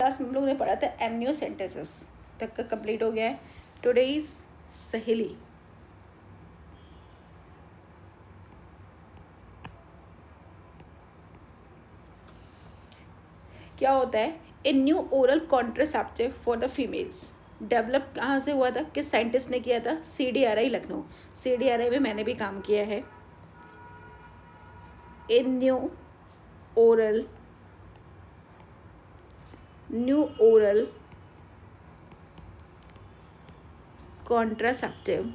Class में हम लोगों ने पढ़ा था एमनियोसेंटेसिस तक का कंप्लीट हो गया है. टुडेज सहेली. क्या होता है? A new oral contraceptive for the females develop कहाँ से हुआ था, किस साइंटिस्ट ने किया था? CDRI लखनऊ. CDRI में मैंने भी काम किया है. A new oral contraceptive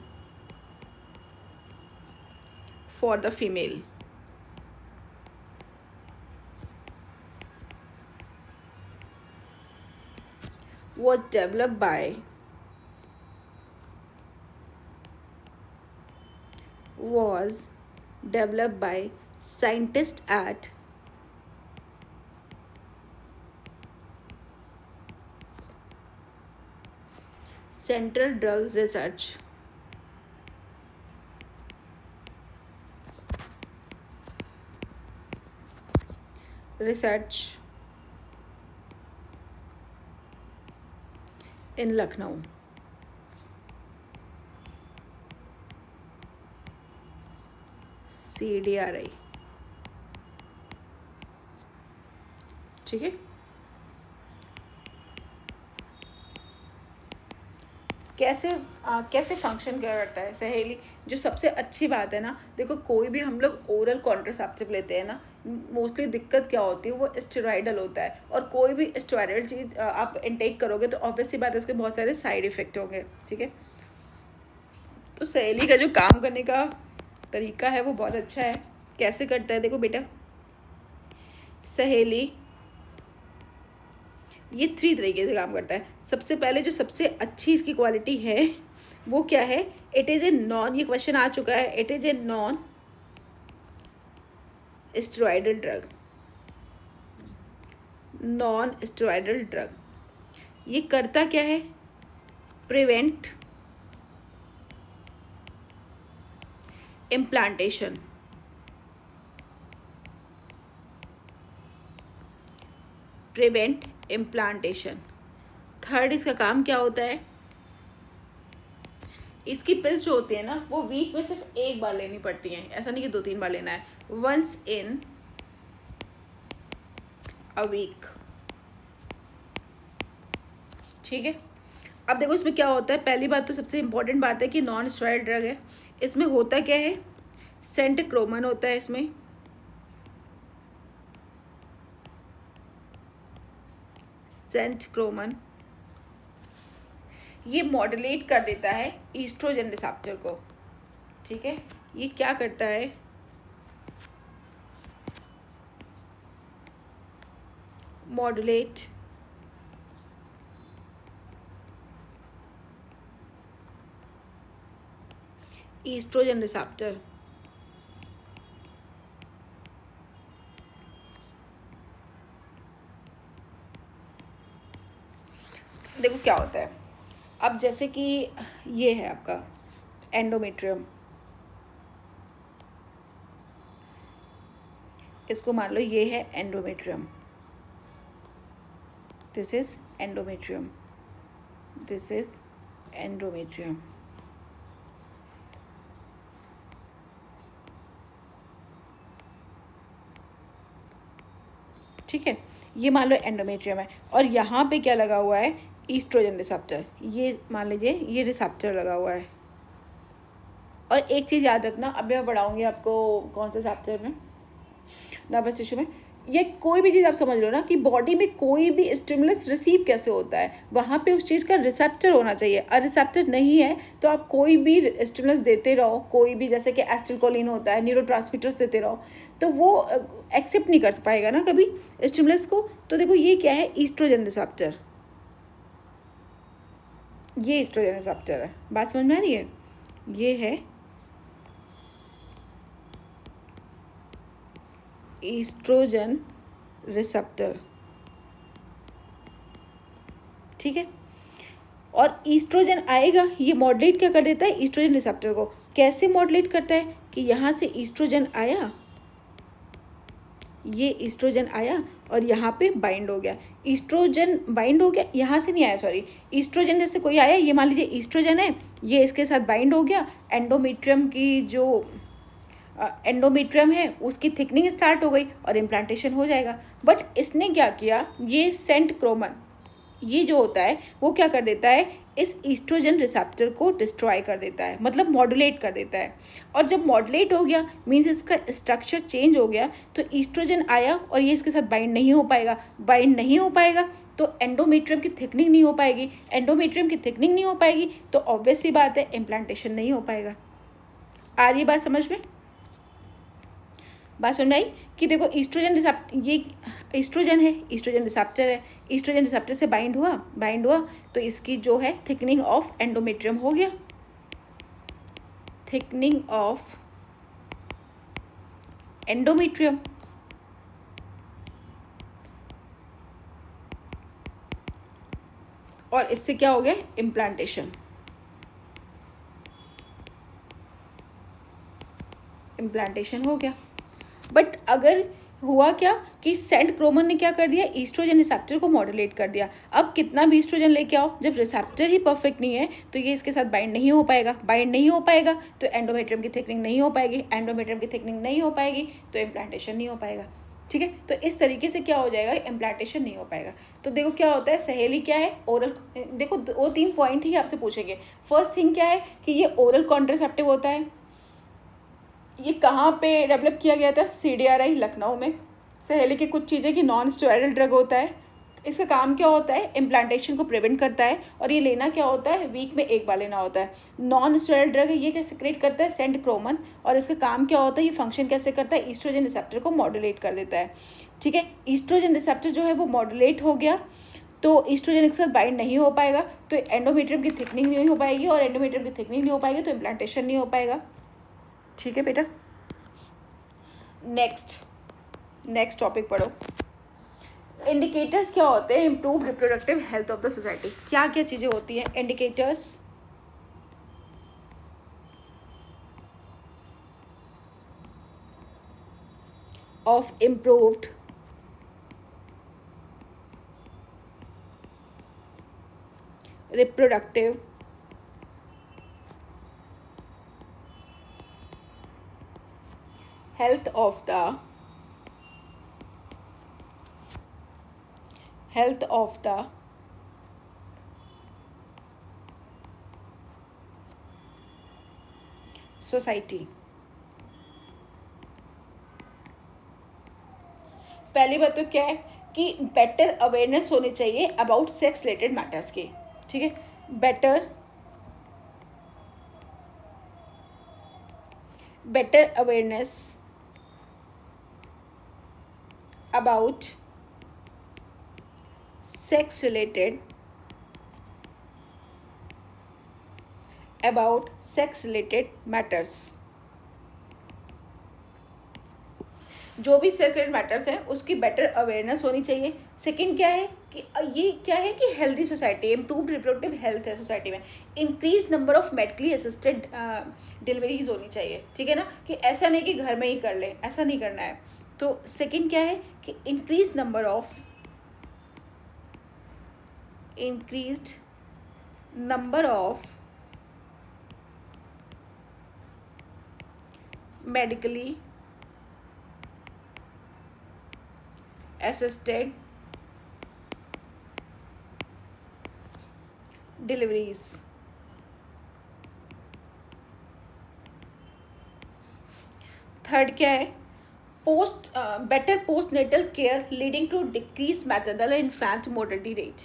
for the female. Was developed by scientists at Central Drug Research. In Lucknow. CDRI. ठीक है. कैसे फंक्शन करता है सहेली? जो सबसे अच्छी बात है ना, देखो कोई भी हम लोग ओरल कॉन्ट्रासेप्टिव लेते हैं ना, मोस्टली दिक्कत क्या होती है, वो स्टेरॉइडल होता है. और कोई भी स्टेरॉइडल चीज़ आप इनटेक करोगे तो ऑब्वियस सी बात है उसके बहुत सारे साइड इफेक्ट होंगे. ठीक है. तो सहेली का जो काम करने का तरीका है वो बहुत अच्छा है. कैसे करता है देखो बेटा. सहेली ये 3 तरीके से काम करता है. सबसे पहले जो सबसे अच्छी इसकी क्वालिटी है वो क्या है? इट इज़ ए नॉन, ये क्वेश्चन आ चुका है, it is a non steroidal drug. Non steroidal drug. ये करता क्या है? Prevent implantation. Prevent implantation. Third इसका काम क्या होता है? इसकी पिल्स जो होती है ना वो वीक में सिर्फ एक बार लेनी पड़ती हैं. ऐसा नहीं कि 2-3 बार लेना है. Once in a week. ठीक है. अब देखो इसमें क्या होता है. पहली बात तो सबसे इम्पोर्टेंट बात है कि नॉन स्टेरॉइडल ड्रग है. इसमें होता क्या है? सेंटक्रोमन होता है इसमें. सेंटक्रोमन ये मॉड्यूलेट कर देता है ईस्ट्रोजन रिसेप्टर को. ठीक है. ये क्या करता है? Modulate oestrogen receptor. देखो क्या होता है. अब जैसे कि ये है आपका एंडोमेट्रियम. इसको मान लो ये है endometrium. This is endometrium. This is endometrium. ठीक है. ये मान लो एंडोमेट्रियम है और यहाँ पे क्या लगा हुआ है? Oestrogen receptor. ये मान लीजिए ये रिसेप्टर लगा हुआ है. और एक चीज़ याद रखना, अभी मैं पढ़ाऊँगी आपको कौन से चैप्टर में, नर्वस टिश्यू में. ये कोई भी चीज़ आप समझ लो ना कि बॉडी में कोई भी स्टिमुलस रिसीव कैसे होता है, वहाँ पे उस चीज़ का रिसेप्टर होना चाहिए. और रिसेप्टर नहीं है तो आप कोई भी स्टिमुलस देते रहो, कोई भी जैसे कि एसिटिलकोलिन होता है, न्यूरोट्रांसमीटर्स देते रहो, तो वो एक्सेप्ट नहीं कर पाएगा ना कभी स्टिमुलस को. तो देखो ये क्या है? Oestrogen receptor. ये ईस्ट्रोजन रिसेप्टर है. बात समझ में आ रही है? ये है ईस्ट्रोजन रिसेप्टर. ठीक है. और ईस्ट्रोजन आएगा, ये मॉड्यूलेट क्या कर देता है? ईस्ट्रोजन रिसेप्टर को. कैसे मॉड्यूलेट करता है? कि यहाँ से ईस्ट्रोजन आया, ये ईस्ट्रोजन आया और यहाँ पे बाइंड हो गया, ईस्ट्रोजन बाइंड हो गया, यहाँ से नहीं आया सॉरी, ईस्ट्रोजन जैसे कोई आया, ये मान लीजिए ईस्ट्रोजन है, ये इसके साथ बाइंड हो गया, एंडोमेट्रियम की जो एंडोमेट्रियम है उसकी थिकनिंग स्टार्ट हो गई और इम्प्लांटेशन हो जाएगा। बट इसने क्या किया, ये सेंट क्रोमन ये जो होता है वो क्या कर देता है, इस ईस्ट्रोजन रिसेप्टर को डिस्ट्रॉय कर देता है, मतलब मॉड्यूलेट कर देता है। और जब मॉड्यूलेट हो गया मीन्स इसका स्ट्रक्चर चेंज हो गया, तो ईस्ट्रोजन आया और ये इसके साथ बाइंड नहीं हो पाएगा, बाइंड नहीं हो पाएगा तो एंडोमेट्रियम की थिकनिंग नहीं हो पाएगी, एंडोमेट्रियम की थिकनिंग नहीं हो पाएगी तो ऑब्वियस सी बात है इम्प्लांटेशन नहीं हो पाएगा। आ रही बात समझ में, बात समझ आई कि देखो ईस्ट्रोजन रिसेप्टर, ये ईस्ट्रोजन है, ईस्ट्रोजन रिसेप्टर है, ईस्ट्रोजन रिसेप्टर से बाइंड हुआ तो इसकी जो है थिकनिंग ऑफ एंडोमेट्रियम हो गया, थिकनिंग ऑफ एंडोमेट्रियम। और इससे क्या हो गया, इम्प्लांटेशन, इम्प्लांटेशन हो गया। बट अगर हुआ क्या कि सेंट क्रोमन ने क्या कर दिया, ईस्ट्रोजन रिसेप्टर को मॉड्यूलेट कर दिया। अब कितना भी ईस्ट्रोजन लेके आओ, जब रिसेप्टर ही परफेक्ट नहीं है तो ये इसके साथ बाइंड नहीं हो पाएगा, बाइंड नहीं हो पाएगा तो एंडोमेट्रियम की थिकनिंग नहीं हो पाएगी, एंडोमेट्रियम की थिकनिंग नहीं हो पाएगी तो इम्प्लांटेशन नहीं हो पाएगा। ठीक है, तो इस तरीके से क्या हो जाएगा, इम्प्लांटेशन नहीं हो पाएगा। तो देखो क्या होता है, सहेली क्या है, ओरल, देखो वो 3 पॉइंट ही आपसे पूछेंगे। फर्स्ट थिंग क्या है कि ये ओरल कॉन्ट्रासेप्टिव होता है। ये कहाँ पे डेवलप किया गया था, CDRI लखनऊ में। सहेली की कुछ चीज़ें कि नॉन स्टेरॉइडल ड्रग होता है, इसका काम क्या होता है, इम्प्लांटेशन को प्रिवेंट करता है। और ये लेना क्या होता है, वीक में 1 बार लेना होता है। नॉन स्टेरॉइडल ड्रग है, ये क्या सिक्रेट करता है, सेंट क्रोमन। और इसका काम क्या होता है, ये फंक्शन कैसे करता है, ईस्ट्रोजन रिसेप्टर को मॉड्यूलेट कर देता है। ठीक है, ईस्ट्रोजन रिसेप्टर जो है वो मॉड्यूलेट हो गया तो ईस्ट्रोजन के साथ बाइंड नहीं हो पाएगा तो एंडोमेट्रियम की थिकनिंग नहीं हो पाएगी, और एंडोमेट्रियम की थिकनिंग नहीं हो पाएगी तो इम्प्लांटेशन नहीं हो पाएगा। ठीक है बेटा, नेक्स्ट टॉपिक पढ़ो। इंडिकेटर्स क्या होते हैं, improve reproductive health of the society. क्या क्या चीज़ें होती हैं indicators, of improved reproductive health of the society। पहली बात तो क्या है कि बेटर अवेयरनेस होनी चाहिए अबाउट सेक्स रिलेटेड मैटर्स की। ठीक है, better awareness about sex related matters। जो भी सेक्स रिलेटेड मैटर्स हैं उसकी बेटर अवेयरनेस होनी चाहिए। सेकंड क्या है कि ये क्या है कि healthy society, improved reproductive health है सोसाइटी में। Increase number of medically assisted deliveries होनी चाहिए। ठीक है ना, कि ऐसा नहीं कि घर में ही कर ले, ऐसा नहीं करना है। तो सेकंड क्या है कि increased number of medically assisted deliveries. Third क्या है, better postnatal care leading to decrease maternal and infant mortality rate.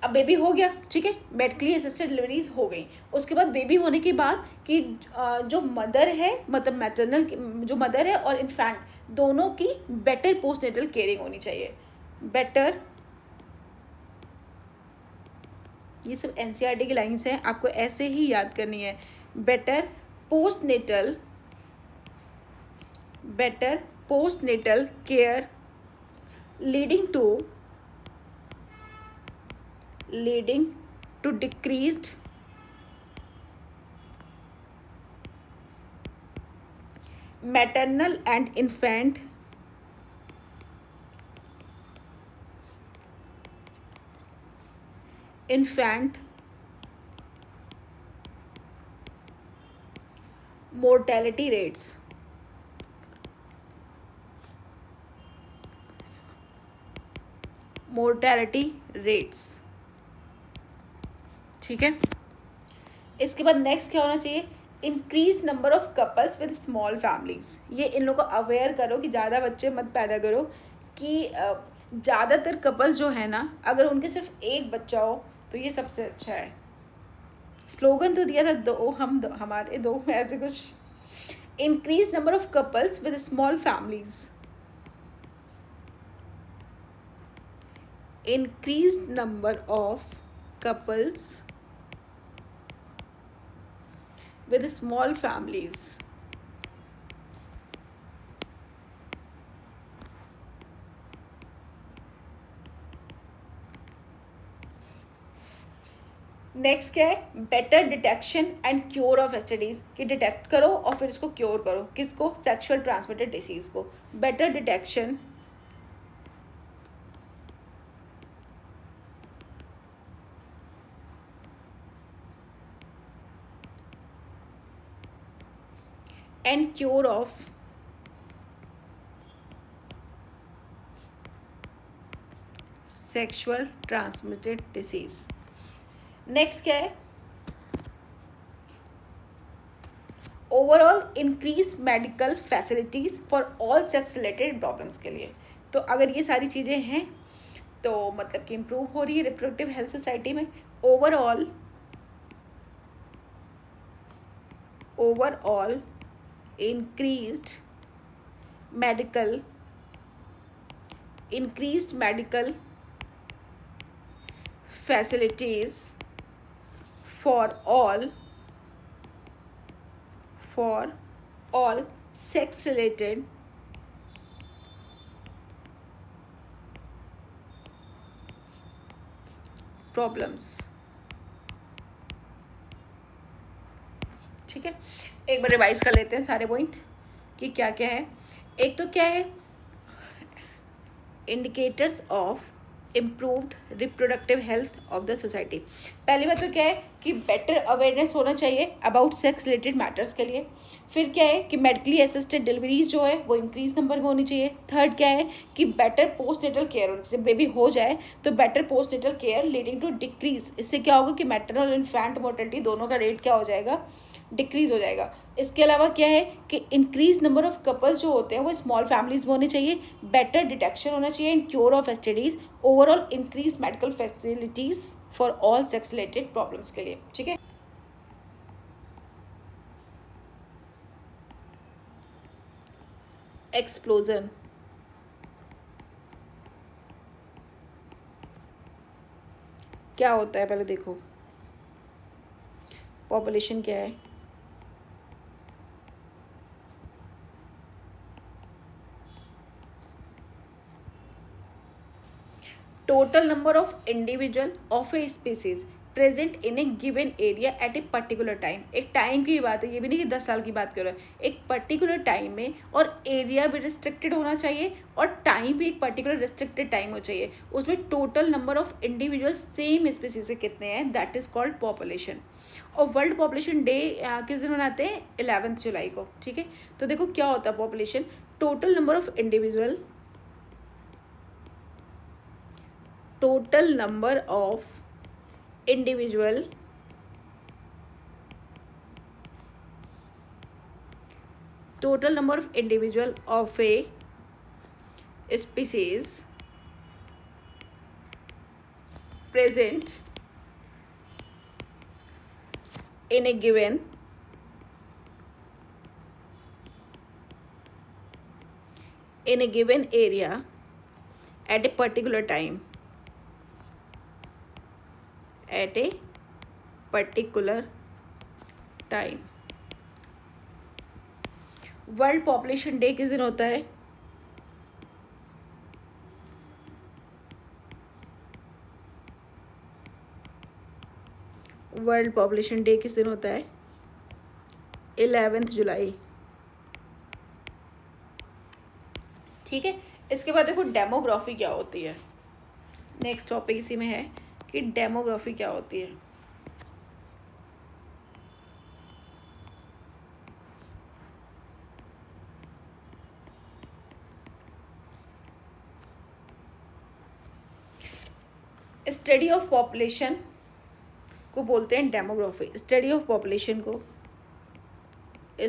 अब बेबी हो गया, ठीक है, मेडिकली असिस्टेड डिलीवरीज हो गई, उसके बाद बेबी होने के बाद कि जो मदर है, मतलब मैटरनल जो मदर है और इन्फेंट दोनों की बेटर पोस्ट नेटल केयरिंग होनी चाहिए। बेटर, ये सब NCERT की लाइन्स हैं, आपको ऐसे ही याद करनी है। Better postnatal care leading to decreased maternal and infant infant mortality rates, mortality rates. ठीक है, इसके बाद नेक्स्ट क्या होना चाहिए, increase number of couples with small families. ये इन लोगों को अवेयर करो कि ज़्यादा बच्चे मत पैदा करो, कि ज़्यादातर कपल्स जो है ना, अगर उनके सिर्फ एक बच्चा हो तो ये सबसे अच्छा है। स्लोगन तो दिया था दो हम दो, हमारे दो, ऐसे कुछ। Increase number of couples with small families, increased number of couples with small families। Next क्या है, better detection and cure of STDs, कि डिटेक्ट करो और फिर इसको क्योर करो। किसको, सेक्सुअल ट्रांसमिटेड डिसीज को। Better detection and cure of sexual transmitted disease. Next क्या है, overall increase medical facilities for all sex related problems के लिए। तो अगर ये सारी चीज़ें हैं तो मतलब कि इम्प्रूव हो रही है रिप्रोडक्टिव हेल्थ सोसाइटी में। Overall increased medical facilities for all sex related problems. ठीक है, एक बार रिवाइज कर लेते हैं सारे पॉइंट कि क्या क्या है। एक तो क्या है, indicators of improved reproductive health of the society. पहली बात तो क्या है कि बेटर अवेयरनेस होना चाहिए अबाउट सेक्स रिलेटेड मैटर्स के लिए। फिर क्या है कि मेडिकली असिस्टेड डिलीवरीज जो है वो इंक्रीज नंबर में होनी चाहिए। थर्ड क्या है कि बेटर पोस्टनेटल केयर होनी चाहिए। बेबी हो जाए तो better postnatal care leading to decrease. इससे क्या होगा कि मैटरनल और इन्फेंट मोर्टेलिटी दोनों का रेट क्या हो जाएगा, डिक्रीज हो जाएगा। इसके अलावा क्या है कि इंक्रीज नंबर ऑफ कपल्स जो होते हैं वो स्मॉल फैमिलीज में होने चाहिए। बेटर डिटेक्शन होना चाहिए and cure of STDs. Overall increase medical facilities for all sex related problems के लिए। ठीक है, एक्सप्लोजन, क्या होता है पहले देखो, पॉपुलेशन क्या है, total number of individual of a species present in A given area at a particular time. एक टाइम की बात है, ये भी नहीं कि 10 साल की बात कर रहा है, एक पर्टिकुलर टाइम में, और एरिया भी रिस्ट्रिक्टेड होना चाहिए और टाइम भी एक पर्टिकुलर रिस्ट्रिक्टेड टाइम हो चाहिए। उसमें total number of individual same species से कितने हैं, दैट इज कॉल्ड पॉपुलेशन। और वर्ल्ड पॉपुलेशन डे किस दिन मनाते हैं, 11 जुलाई को। ठीक है, तो देखो क्या होता है population, total number of individual, total number of individual of a species present in a given area at a particular time, at a particular time। World population day किस दिन होता है, वर्ल्ड पॉपुलेशन डे किस दिन होता है, 11 जुलाई। ठीक है, इसके बाद देखो डेमोग्राफी क्या होती है। नेक्स्ट टॉपिक इसी में है कि कि डेमोग्राफी क्या होती है। स्टडी ऑफ पॉपुलेशन को बोलते हैं डेमोग्राफी। स्टडी ऑफ पॉपुलेशन को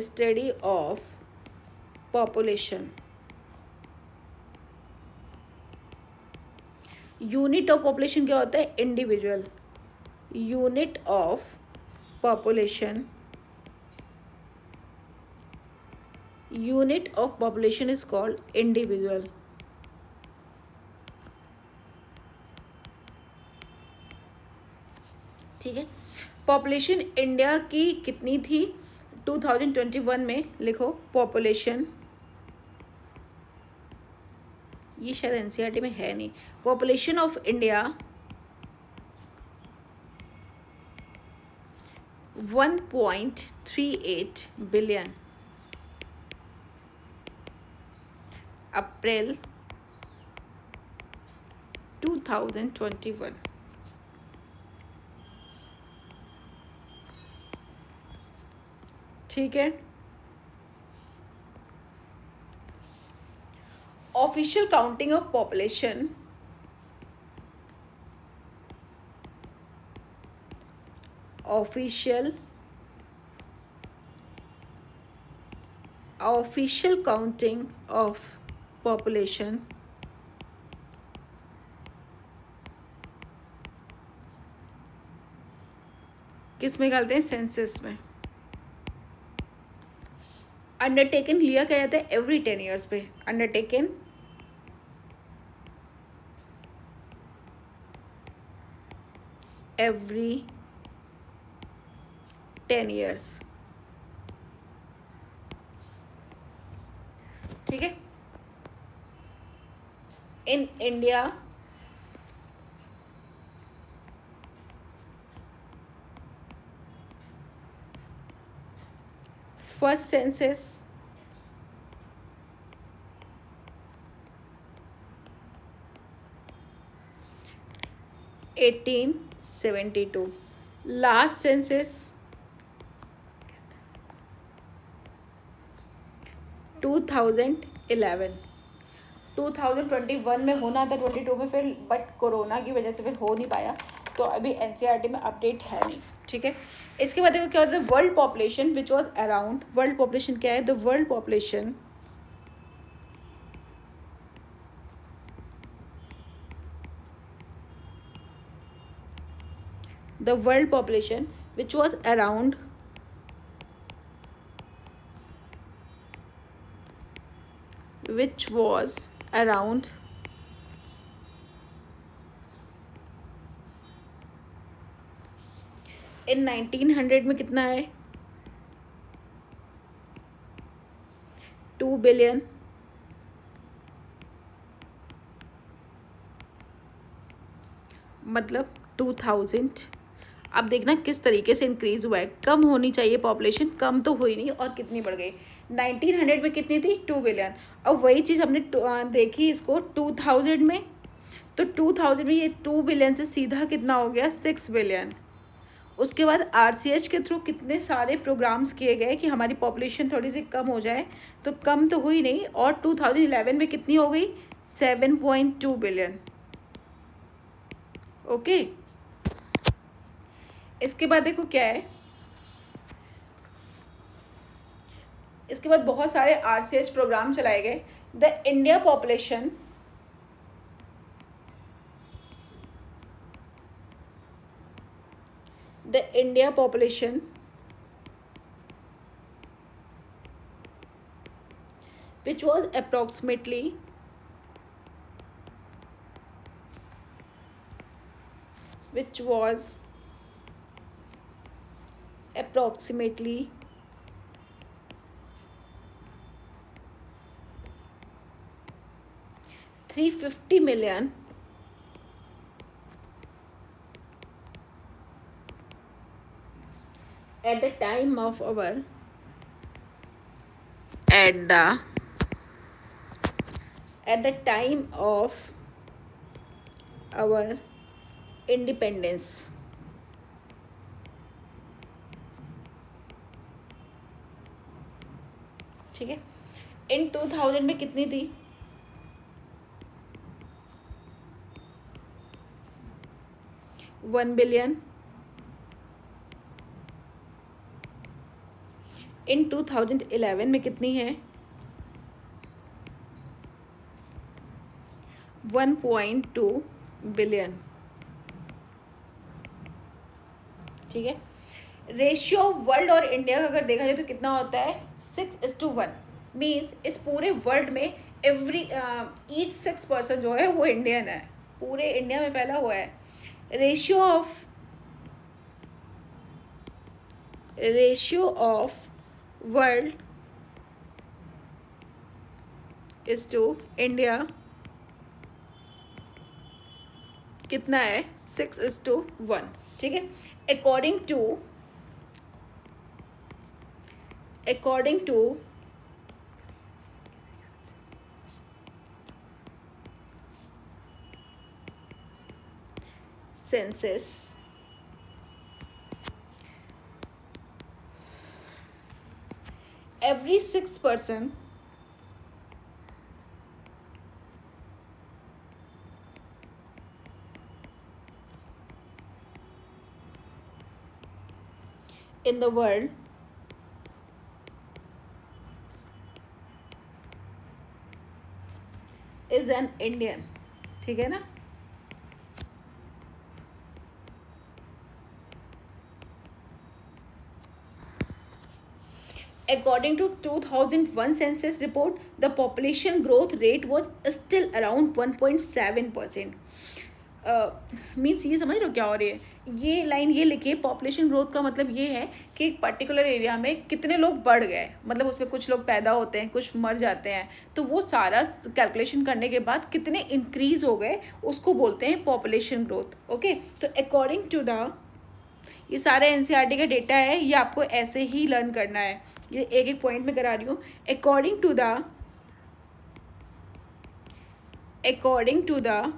study of population. Unit of population क्या होता है? Individual. Unit of population, unit of population is called individual. ठीक है। पॉपुलेशन इंडिया की कितनी थी 2021 में? लिखो पॉपुलेशन, ये शायद एनसीईआरटी में है नहीं। पॉपुलेशन ऑफ इंडिया 1.38 बिलियन अप्रैल 2021। ठीक है। Official counting of population, official counting of population किस में निकालते हैं? सेंसस में। अंडरटेकन लिया क्या जाता है? एवरी 10 ईयर्स पे। Undertaken every 10 years. ठीक है। In India first census 1872, last census 2011। 2021 में होना था, 22 में फिर, बट कोरोना की वजह से फिर हो नहीं पाया, तो अभी एनसीईआरटी में अपडेट है नहीं। ठीक है। इसके बाद देखो क्या होता है? World population which was around. World population क्या है? The world population which was around इन 1900 में कितना है? 2 बिलियन। मतलब 2000। अब देखना किस तरीके से इंक्रीज हुआ है। कम होनी चाहिए पॉपुलेशन, कम तो हुई नहीं, और कितनी बढ़ गई? 1900 में कितनी थी? 2 बिलियन। अब वही चीज़ हमने देखी इसको 2000 में, तो 2000 में ये 2 बिलियन से सीधा कितना हो गया? 6 बिलियन। उसके बाद आरसीएच के थ्रू कितने सारे प्रोग्राम्स किए गए कि हमारी पॉपुलेशन थोड़ी सी कम हो जाए, तो कम तो हुई नहीं, और 2011 में कितनी हो गई? 7.2 बिलियन। ओके। इसके बाद देखो क्या है, इसके बाद बहुत सारे आरसीएच प्रोग्राम चलाए गए। The India population which was approximately 350 million at the time of our independence, ठीक है। इन 2000 में कितनी थी? 1 बिलियन। इन 2011 में कितनी है? 1.2 बिलियन, ठीक है। रेशियो वर्ल्ड और इंडिया का अगर देखा जाए तो कितना होता है? 6:1। मीन्स इस पूरे वर्ल्ड में ईच 6 पर्सन जो है वो इंडियन है, पूरे इंडिया में फैला हुआ है। Ratio of world is to India कितना है? 6:1, ठीक है। According to census, every 6 person in the world is an Indian, ठीक है ना। According to 2001 census report, the population growth rate was still around 1.7%. Means ये समझ रहे हो क्या हो रही है? ये लाइन ये लिखिए, पॉपुलेशन ग्रोथ का मतलब ये है कि एक पर्टिकुलर एरिया में कितने लोग बढ़ गए, मतलब उसमें कुछ लोग पैदा होते हैं, कुछ मर जाते हैं, तो वो सारा कैलकुलेशन करने के बाद कितने इंक्रीज हो गए उसको बोलते हैं पॉपुलेशन ग्रोथ। ओके, तो अकॉर्डिंग टू द, ये सारा एनसीईआरटी का डेटा है, ये आपको ऐसे ही लर्न करना है, ये एक एक पॉइंट में करा रही हूँ। According to the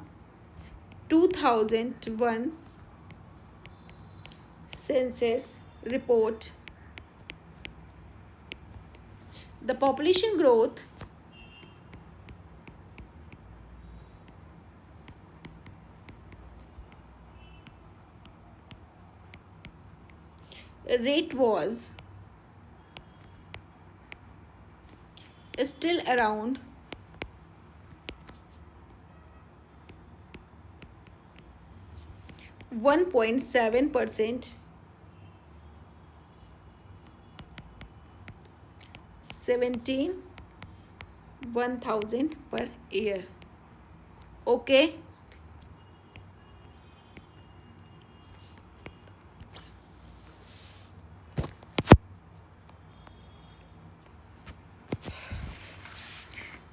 2001 census report, the population growth rate was still around 1.7%, 17,000 per year। Okay,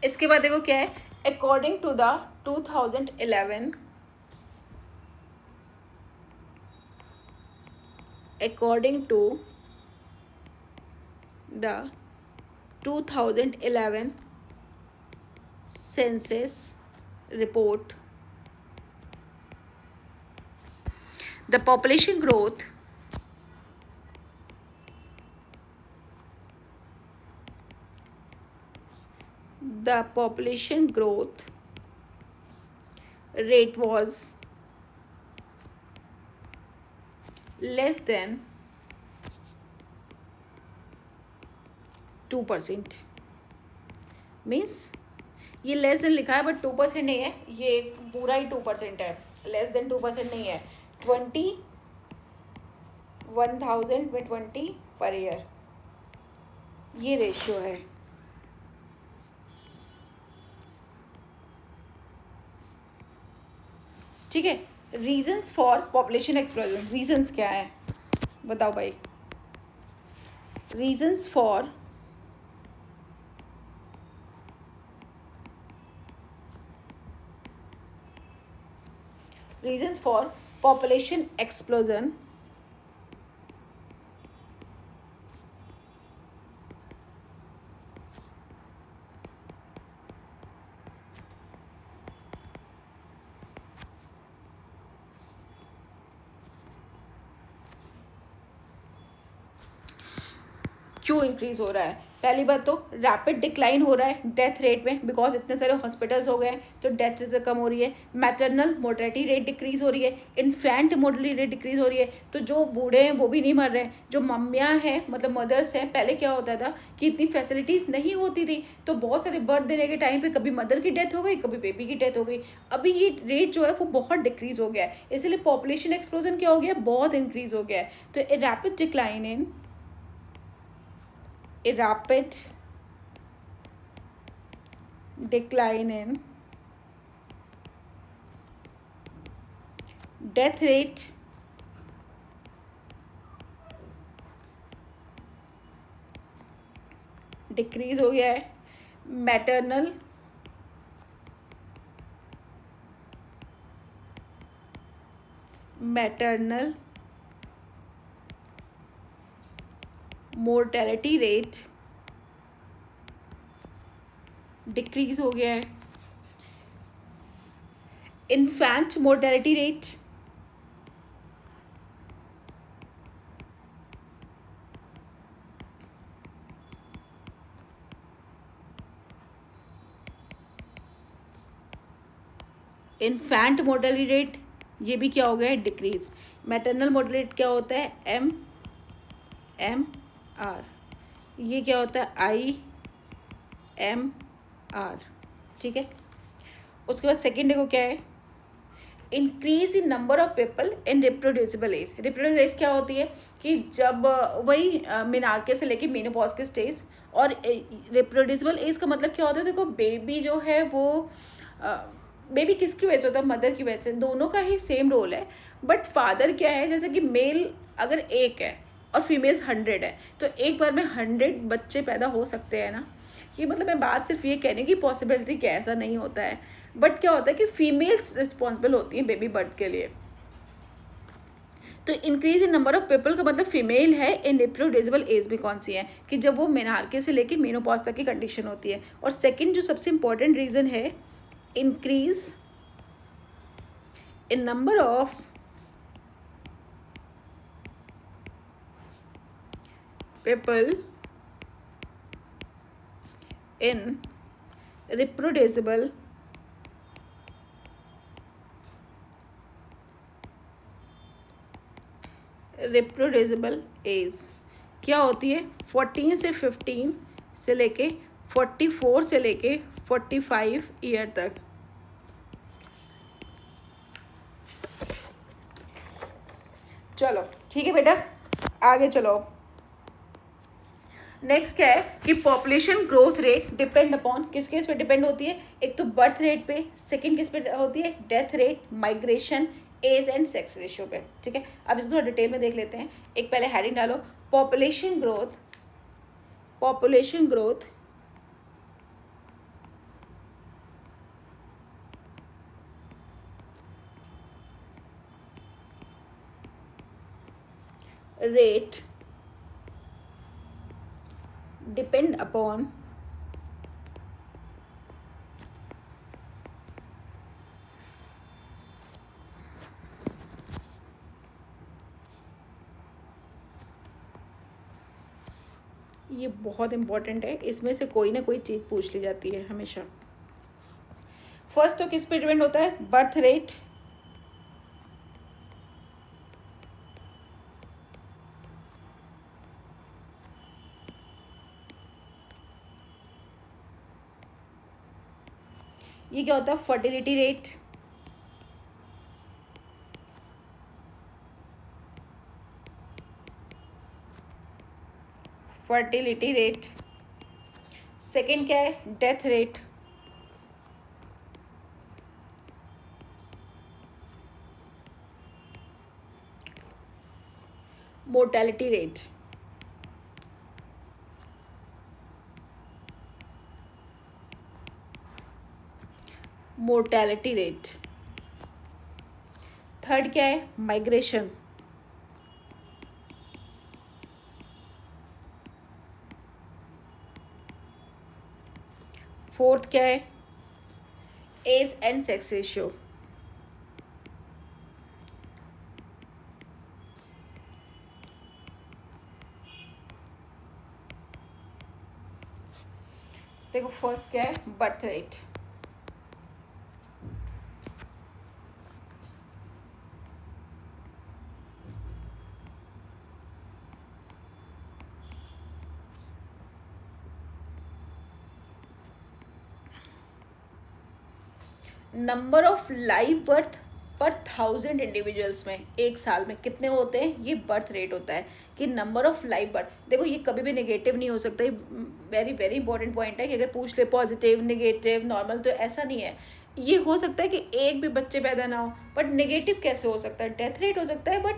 इसके बाद देखो क्या है। According to the 2011 according to the 2011 census report, the population growth rate was less than 2%। Means ये less than लिखा है but 2% नहीं है, ये पूरा ही 2% है, लेस देन 2% नहीं है। 21,000 में 20 पर ईयर, ये रेशियो है। ठीक है। Reasons for population explosion, reasons क्या है बताओ भाई? रीजंस फॉर population explosion क्यों इंक्रीज़ हो रहा है? पहली बात तो रैपिड डिक्लाइन हो रहा है डेथ रेट में, बिकॉज इतने सारे हॉस्पिटल्स हो गए हैं तो डेथ रेट कम हो रही है। मैटरनल मोर्टेलिटी रेट डिक्रीज़ हो रही है, इन्फेंट मोर्टेलिटी रेट डिक्रीज़ हो रही है। तो जो बूढ़े हैं वो भी नहीं मर रहे हैं, जो मम्मियाँ हैं मतलब मदर्स हैं, पहले क्या होता था कि इतनी फैसिलिटीज़ नहीं होती थी, तो बहुत सारे बर्थ देने के टाइम पे कभी मदर की डेथ हो गई, कभी बेबी की डेथ हो गई। अभी ये रेट जो है वो बहुत डिक्रीज़ हो गया है, इसलिए पॉपुलेशन एक्सप्लोजन क्या हो गया, बहुत इंक्रीज़ हो गया है। तो a rapid decline in a rapid decline in death rate decrease हो गया है। मैटरनल मोर्टेलिटी रेट डिक्रीज हो गया है। इन्फेंट मोर्टेलिटी रेट ये भी क्या हो गया है, डिक्रीज। मैटरनल मोर्टेलिटी रेट क्या होता है, MMR, ये क्या होता है, IMR, ठीक है। उसके बाद सेकेंड देखो क्या है, increase in number of people in reproducible age. Reproducible age क्या होती है कि जब वही मेनार्के से लेके मेनोपॉज के स्टेज, और रिप्रोड्यूसिबल एज का मतलब क्या होता है, देखो बेबी जो है वो बेबी किसकी वजह से होता है, मदर की वजह से, दोनों का ही सेम रोल है। बट फादर क्या है, जैसे कि मेल अगर एक है और फीमेल्स 100 है, तो एक बार में 100 बच्चे पैदा हो सकते हैं ना। ये मतलब मैं बात सिर्फ ये कहने की पॉसिबिलिटी कि ऐसा नहीं होता है, बट क्या होता है कि फीमेल्स रिस्पॉन्सिबल होती हैं बेबी बर्थ के लिए। तो increase in number of people का मतलब फीमेल है इन रिप्रोड्यूसिबल एज भी कौन सी है, कि जब वो मेनार्के से लेके मेनोपॉज तक की कंडीशन होती है। और सेकंड जो सबसे इंपॉर्टेंट रीज़न है, increase in number of people in reproducible age क्या होती है, 14 से 15 से लेके 44 से लेके 45 ईयर तक। चलो ठीक है बेटा, आगे चलो। नेक्स्ट क्या है कि population growth rate depend upon किस किस पे डिपेंड होती है, एक तो बर्थ रेट पे, सेकंड किस पे होती है, death rate, migration, age and sex ratio पे, ठीक है। अब इसको थोड़ा डिटेल में देख लेते हैं। एक पहले हेडिंग डालो, population growth rate depend upon ये बहुत इंपॉर्टेंट है, इसमें से कोई ना कोई चीज़ पूछ ली जाती है हमेशा। फर्स्ट तो किस पे डिपेंड होता है, बर्थ रेट, ये क्या होता है, फर्टिलिटी रेट, सेकंड क्या है, death rate, mortality rate, third क्या है, माइग्रेशन, फोर्थ क्या है, एज एंड सेक्स रेशियो, देखो फर्स्ट क्या है, birth rate. Number of live birth per 1000 individuals में एक साल में कितने होते हैं, ये बर्थ रेट होता है कि नंबर ऑफ लाइव बर्थ। देखो ये कभी भी नेगेटिव नहीं हो सकता, वेरी वेरी इंपॉर्टेंट पॉइंट है कि अगर पूछ ले पॉजिटिव नेगेटिव नॉर्मल, तो ऐसा नहीं है। ये हो सकता है कि एक भी बच्चे पैदा ना हो, बट नेगेटिव कैसे हो सकता है, डेथ रेट हो सकता है, बट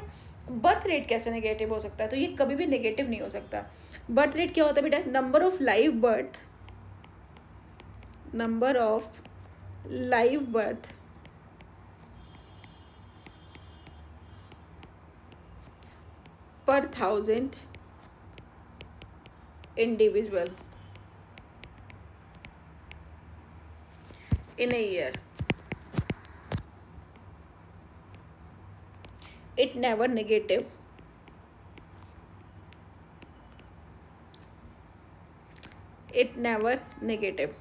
बर्थ रेट कैसे नेगेटिव हो सकता है, तो ये कभी भी नेगेटिव नहीं हो सकता। बर्थ रेट क्या होता है बेटा, number of live birth, number of live birth per 1000 individual in a year. It never negative. It never negative.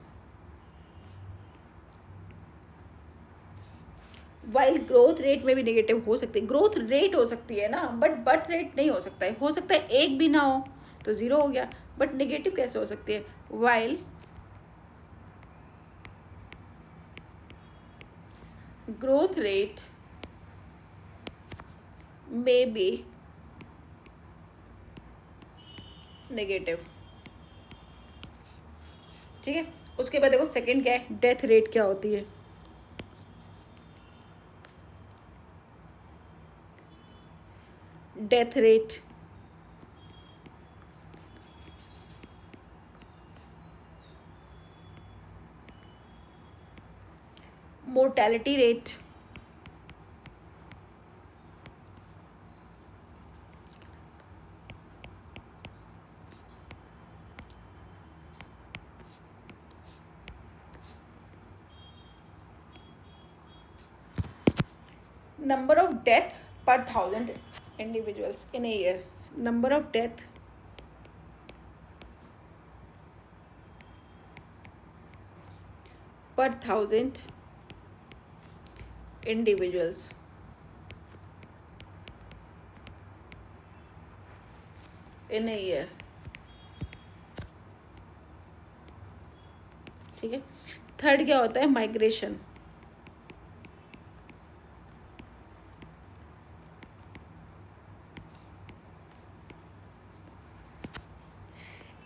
While growth rate में भी नेगेटिव हो सकती है, ग्रोथ रेट हो सकती है ना, बट बर्थ रेट नहीं हो सकता है। हो सकता है एक भी ना हो तो जीरो हो गया, बट नेगेटिव कैसे हो सकती है, while growth rate may be negative. ठीक है, उसके बाद देखो सेकंड क्या है, डेथ रेट क्या होती है। Death rate mortality rate number of death per 1000 individuals in a year, number of death per 1000 individuals in a year। ठीक है, थर्ड क्या होता है, माइग्रेशन।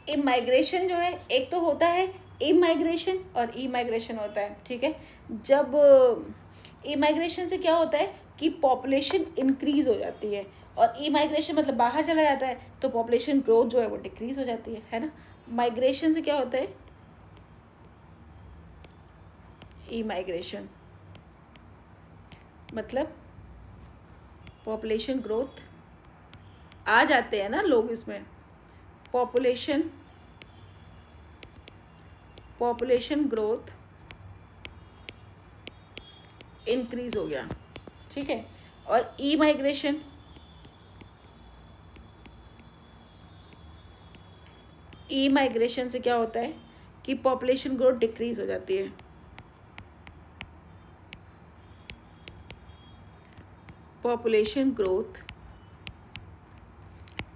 इमाइग्रेशन जो है, एक तो होता है इमाइग्रेशन और इमाइग्रेशन होता है। ठीक है, जब इमाइग्रेशन से क्या होता है कि पॉपुलेशन इंक्रीज हो जाती है, और इमाइग्रेशन मतलब बाहर चला जाता है, तो पॉपुलेशन ग्रोथ जो है वो डिक्रीज हो जाती है ना। माइग्रेशन से क्या होता है, इमाइग्रेशन मतलब पॉपुलेशन ग्रोथ, आ जाते हैं ना लोग इसमें, पॉपुलेशन ग्रोथ इंक्रीज हो गया। ठीक है, और ई माइग्रेशन से क्या होता है कि पॉपुलेशन ग्रोथ डिक्रीज हो जाती है, पॉपुलेशन ग्रोथ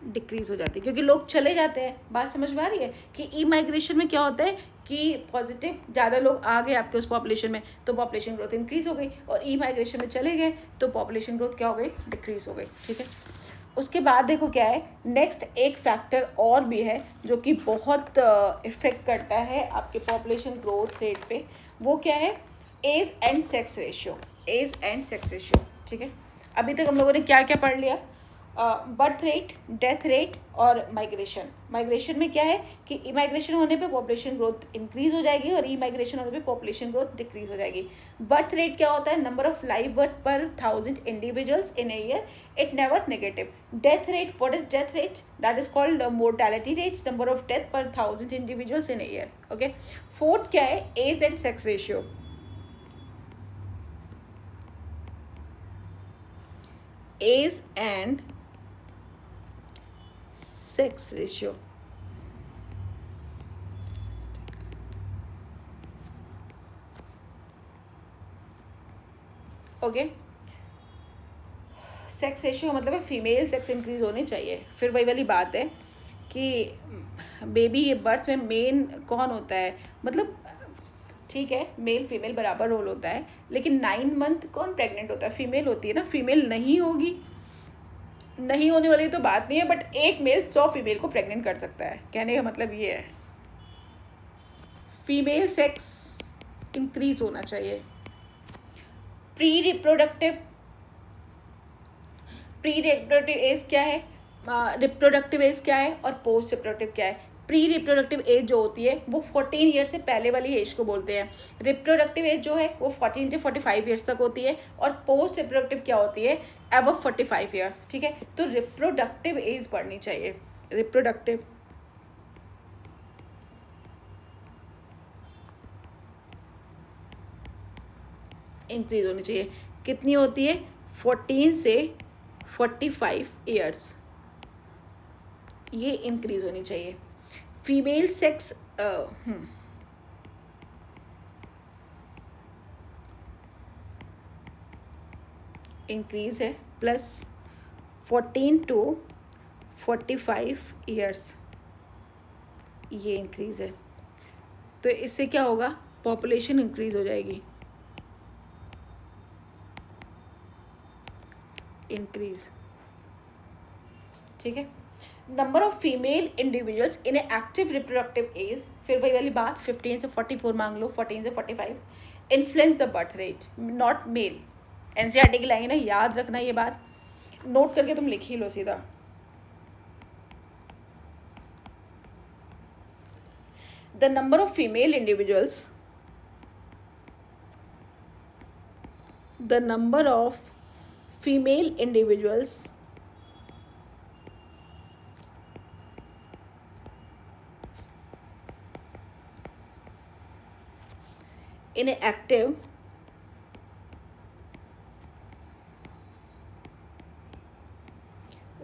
डिक्रीज हो जाती है, क्योंकि लोग चले जाते हैं। बात समझ में आ रही है कि ई माइग्रेशन में क्या होता है कि पॉजिटिव ज़्यादा लोग आ गए आपके उस पॉपुलेशन में, तो पॉपुलेशन ग्रोथ इंक्रीज हो गई, और ई माइग्रेशन में चले गए तो पॉपुलेशन ग्रोथ क्या हो गई, डिक्रीज हो गई। ठीक है, उसके बाद देखो क्या है, नेक्स्ट एक फैक्टर और भी है जो कि बहुत इफेक्ट करता है आपके पॉपुलेशन ग्रोथ रेट पे, वो क्या है, age and sex ratio. Age and sex ratio. ठीक है, अभी तक हम लोगों ने क्या क्या पढ़ लिया, बर्थ रेट, डेथ रेट और माइग्रेशन। माइग्रेशन में क्या है कि इमाइग्रेशन होने पे पॉपुलेशन ग्रोथ इंक्रीज हो जाएगी, और इमाइग्रेशन होने पे पॉपुलेशन ग्रोथ डिक्रीज हो जाएगी। बर्थ रेट क्या होता है, number of live birth per 1000 individuals in a year, it never negative. Death rate, what is death rate, that is called mortality rate, number of death per 1000 individuals in a year. Okay, fourth क्या है, age and sex ratio. Age and sex ratio, okay, sex ratio का मतलब है female sex increase होनी चाहिए। फिर वही वाली बात है कि बेबी बर्थ में मेन कौन होता है, मतलब ठीक है मेल फीमेल बराबर रोल होता है, लेकिन 9 मंथ कौन प्रेग्नेंट होता है, फीमेल होती है ना, फीमेल नहीं होगी, नहीं होने वाली तो बात नहीं है, बट एक मेल 100 फीमेल को प्रेग्नेंट कर सकता है, कहने का मतलब ये है। फीमेल सेक्स इंक्रीज होना चाहिए। प्री रिप्रोडक्टिव एज क्या है, रिप्रोडक्टिव एज क्या है और पोस्ट रिप्रोडक्टिव क्या है। प्री रिप्रोडक्टिव एज जो होती है वो 14 ईयर से पहले वाली एज को बोलते हैं। रिप्रोडक्टिव एज जो है वो 14 से 45 ईयर्स तक होती है, और पोस्ट रिप्रोडक्टिव क्या होती है, अबव 45 ईयर्स। ठीक है, तो रिप्रोडक्टिव एज बढ़नी चाहिए, रिप्रोडक्टिव इंक्रीज होनी चाहिए। कितनी होती है, 14 से 45 ईयर्स, ये इंक्रीज होनी चाहिए। फीमेल सेक्स इंक्रीज है प्लस 14 टू 45 ईयर्स, ये इंक्रीज है। तो इससे क्या होगा, पॉपुलेशन इंक्रीज हो जाएगी, इंक्रीज। ठीक है, number of female individuals in active reproductive age, फिर वही वाली बात, 15 से 44 मांग लो, 14 से 45, influence the birth rate not male. NCERT की लाइन है, याद रखना ये बात, नोट करके तुम लिख ही लो सीधा। The number of female individuals, the number of female individuals in an active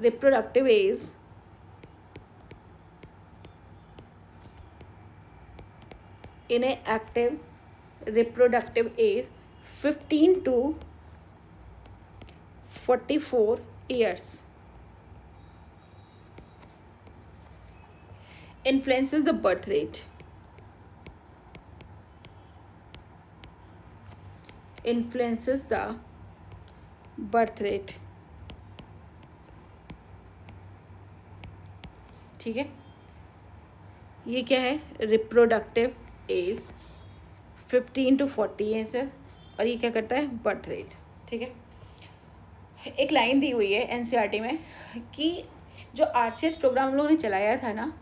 reproductive age in an active reproductive age 15 to 44 years influences the birth rate, influences the birth rate। ठीक है, ये क्या है, reproductive age 15 to 40 है sir, और ये क्या करता है, बर्थ रेट। ठीक है, एक लाइन दी हुई है एनसीईआरटी में कि जो आरसीएस प्रोग्राम हम लोगों ने चलाया था ना,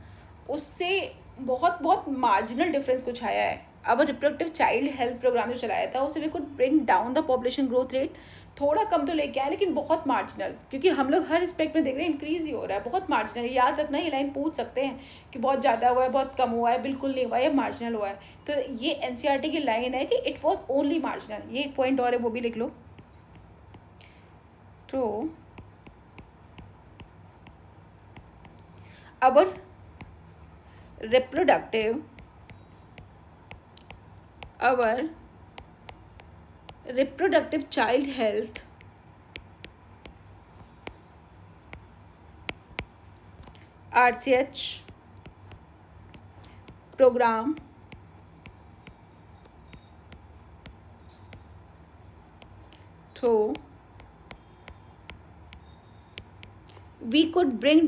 उससे बहुत बहुत मार्जिनल डिफरेंस कुछ आया है। अब रिप्रोडक्टिव चाइल्ड हेल्थ प्रोग्राम जो चलाया था उससे we could bring down the population growth rate, थोड़ा कम तो लेके आया लेकिन बहुत मार्जिनल, क्योंकि हम लोग हर रिस्पेक्ट में देख रहे हैं इंक्रीज ही हो रहा है, बहुत मार्जिनल। याद रखना, ये लाइन पूछ सकते हैं कि बहुत ज़्यादा हुआ है, बहुत कम हुआ है, बिल्कुल नहीं हुआ है, मार्जिनल हुआ है। तो ये एनसीईआरटी की लाइन है कि इट वॉज ओनली मार्जिनल। ये एक पॉइंट और है, वो भी लिख लो। तो our reproductive child health RCH program through we could bring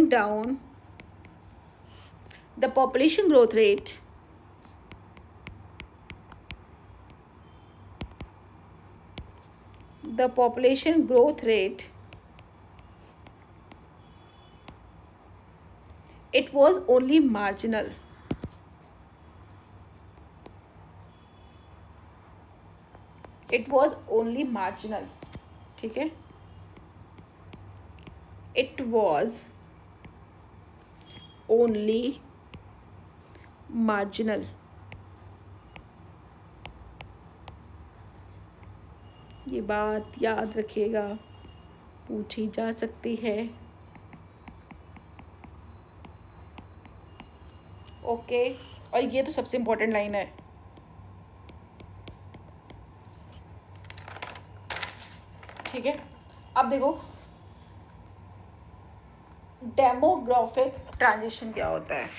down the population growth rate it was only marginal, ठीक है, it was only marginal। ये बात याद रखिएगा, पूछी जा सकती है। ओके, और ये तो सबसे इम्पोर्टेंट लाइन है, ठीक है। अब देखो डेमोग्राफिक ट्रांजिशन क्या होता है।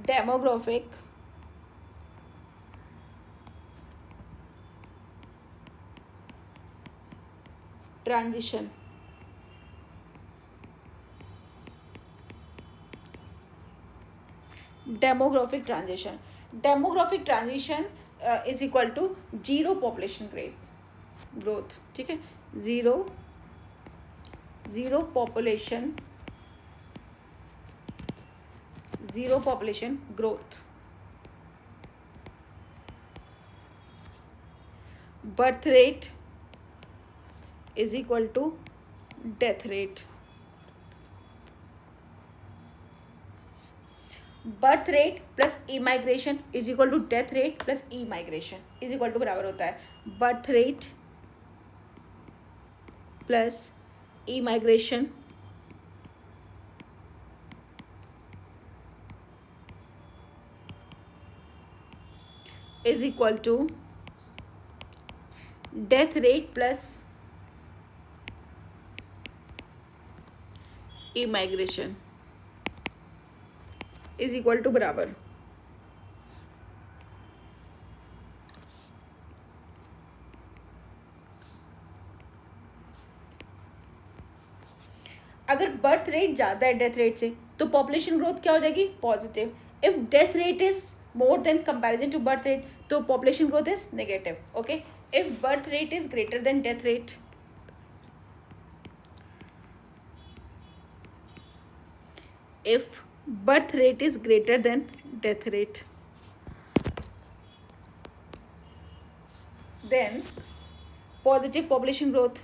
Demographic transition demographic transition demographic transition is equal to zero population growth, ठीक है। Zero population growth. Birth rate is equal to death rate. Birth rate plus emigration is equal to death rate plus emigration is equal to बराबर होता है birth rate plus emigration is equal to death rate plus emigration is equal to बराबर। अगर birth rate ज़्यादा है death rate से तो population growth क्या हो जाएगी, positive. If death rate is more then comparison to birth rate तो population growth is negative, okay. If birth rate is greater then death rate, if birth rate is greater than death rate, then positive population growth.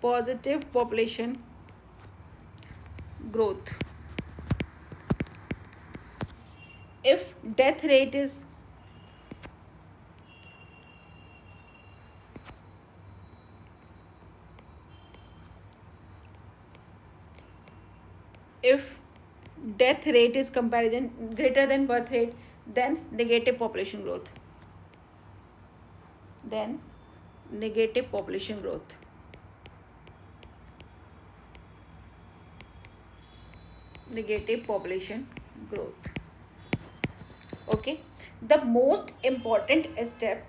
Positive population growth. If death rate is comparison greater than birth rate, then negative population growth. Negative population growth. Okay. The most important step,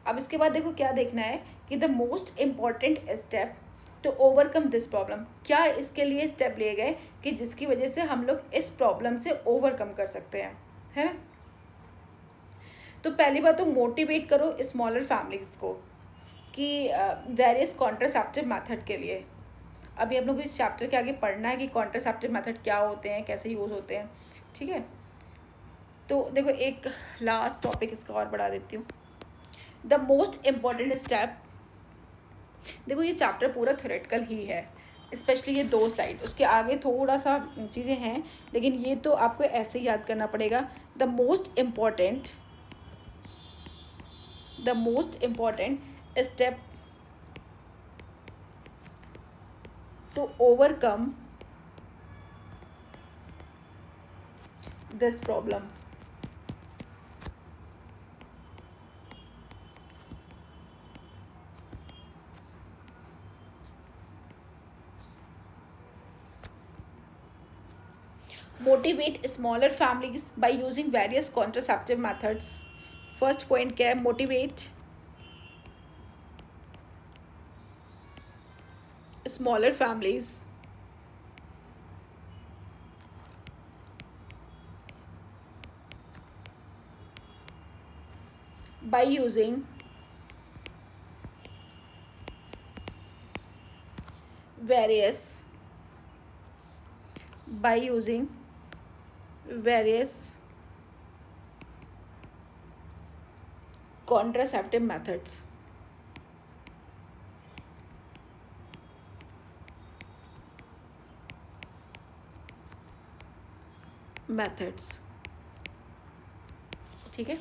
अब इसके बाद देखो क्या देखना है कि the most important step to overcome this problem, क्या इसके लिए स्टेप लिए गए कि जिसकी वजह से हम लोग इस प्रॉब्लम से ओवरकम कर सकते हैं, है ना। तो पहली बात तो मोटिवेट करो स्मॉलर फैमिलीज को कि वेरियस कॉन्ट्रासेप्टिव मेथड के लिए। अभी हम लोग को इस चैप्टर के आगे पढ़ना है कि कॉन्ट्रासेप्टिव मेथड क्या होते हैं, कैसे यूज़ होते हैं, ठीक है। तो देखो एक लास्ट टॉपिक इसका और बढ़ा देती हूँ, द मोस्ट इम्पॉर्टेंट स्टेप। देखो ये चैप्टर पूरा थ्योरेटिकल ही है, स्पेशली ये 2 स्लाइड, उसके आगे थोड़ा सा चीज़ें हैं, लेकिन ये तो आपको ऐसे ही याद करना पड़ेगा। The most important step to overcome this problem. Motivate smaller families by using various contraceptive methods. First point क्या है, motivate smaller families by using various contraceptive methods. ठीक है।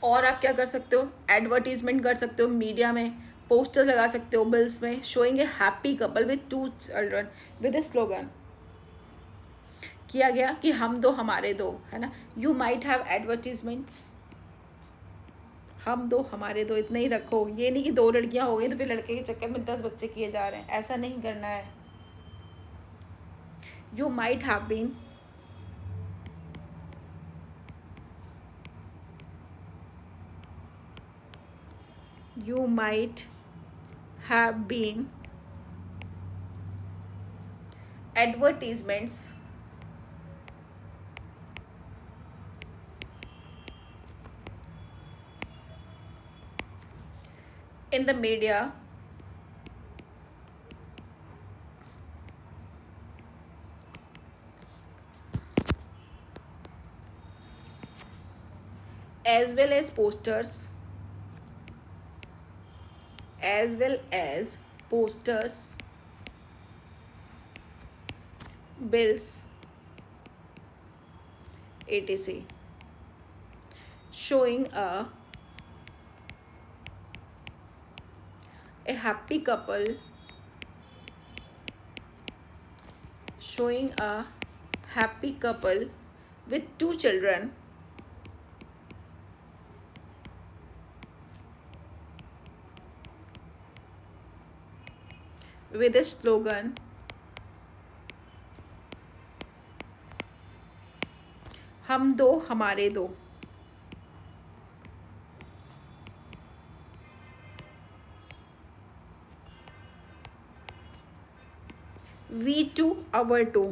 और आप क्या कर सकते हो, एडवर्टीजमेंट कर सकते हो मीडिया में, पोस्टर लगा सकते हो बिल्स में, showing A happy couple with 2 children with A slogan. किया गया कि हम दो हमारे दो, है ना। यू माइट हैव एडवर्टीजमेंट्स, हम दो हमारे दो, इतना ही रखो। ये नहीं कि 2 लड़कियां हो गई तो फिर लड़के के चक्कर में 10 बच्चे किए जा रहे हैं, ऐसा नहीं करना है। You might have been, you might have been advertisements in the media as well as posters, as well as posters, bills, etc. showing a happy couple, showing a happy couple with 2 children with a slogan हम दो हमारे दो। We two our two,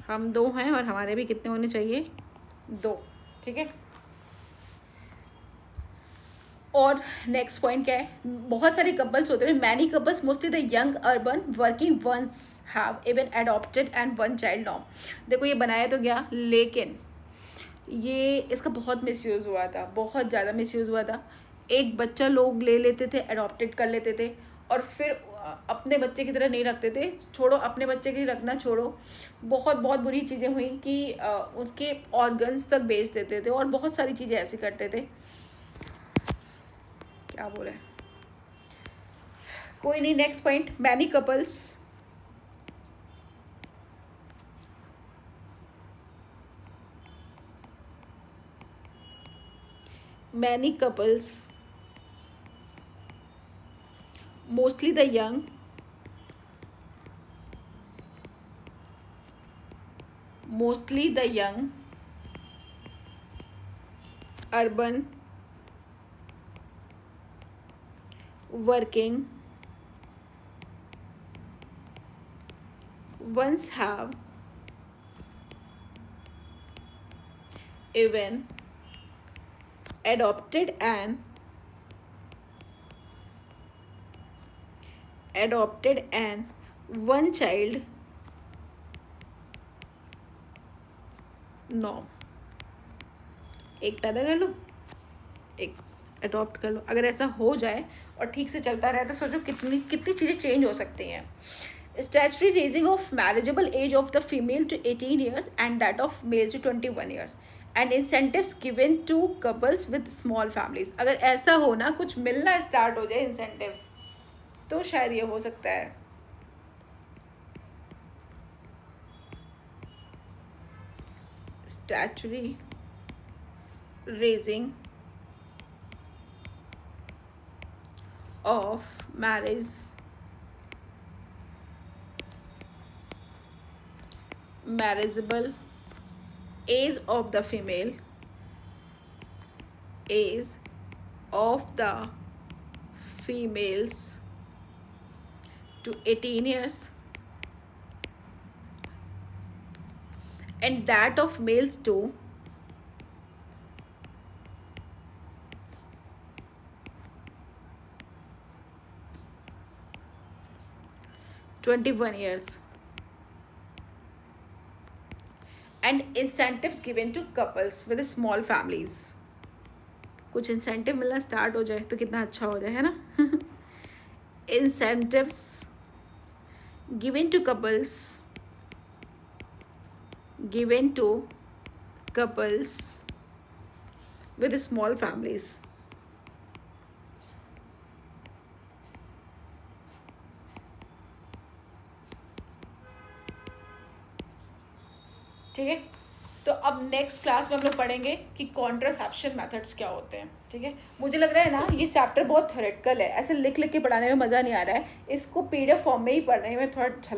हम दो हैं और हमारे भी कितने होने चाहिए, 2। ठीक है। और नेक्स्ट पॉइंट क्या है, बहुत सारे कपल्स होते हैं, many couples mostly the young urban working once have even adopted and 1 child now. देखो ये बनाया तो गया, लेकिन ये इसका बहुत मिसयूज़ हुआ था, बहुत ज़्यादा मिसयूज़ हुआ था। एक बच्चा लोग ले लेते थे, एडॉप्टेड कर लेते थे, और फिर अपने बच्चे की तरह नहीं रखते थे। छोड़ो अपने बच्चे की रखना, छोड़ो, बहुत बहुत बुरी चीज़ें हुई कि उसके ऑर्गन्स तक बेच देते थे और बहुत सारी चीज़ें ऐसे करते थे। क्या बोले, कोई नहीं। Next point, many couples mostly the young urban working once have even adopted and 1 child now। एक पैदा कर लो, एक अडॉप्ट कर लो। अगर ऐसा हो जाए और ठीक से चलता रहे तो सोचो कितनी कितनी चीज़ें चेंज हो सकती हैं। Statutory raising of marriageable age of the female to 18 years and that of male to 21 years and incentives given to couples with small families। अगर ऐसा हो ना, कुछ मिलना स्टार्ट हो जाए incentives, तो शायद ये हो सकता है। Statutory raising of marriageable age of the female females to 18 years and that of males to 21 years and incentives given to couples with small families। कुछ इंसेंटिव मिलना स्टार्ट हो जाए तो कितना अच्छा हो जाए, है ना। incentives given to couples given to couples with small families. ठीक है, तो अब नेक्स्ट क्लास में हम लोग पढ़ेंगे कि कॉन्ट्रासेप्शन मेथड्स क्या होते हैं. ठीक है, मुझे लग रहा है ना ये चैप्टर बहुत थ्योरेटिकल है, ऐसे लिख लिख के पढ़ाने में मज़ा नहीं आ रहा है, इसको PDF फॉर्म में ही पढ़ने में थोड़ा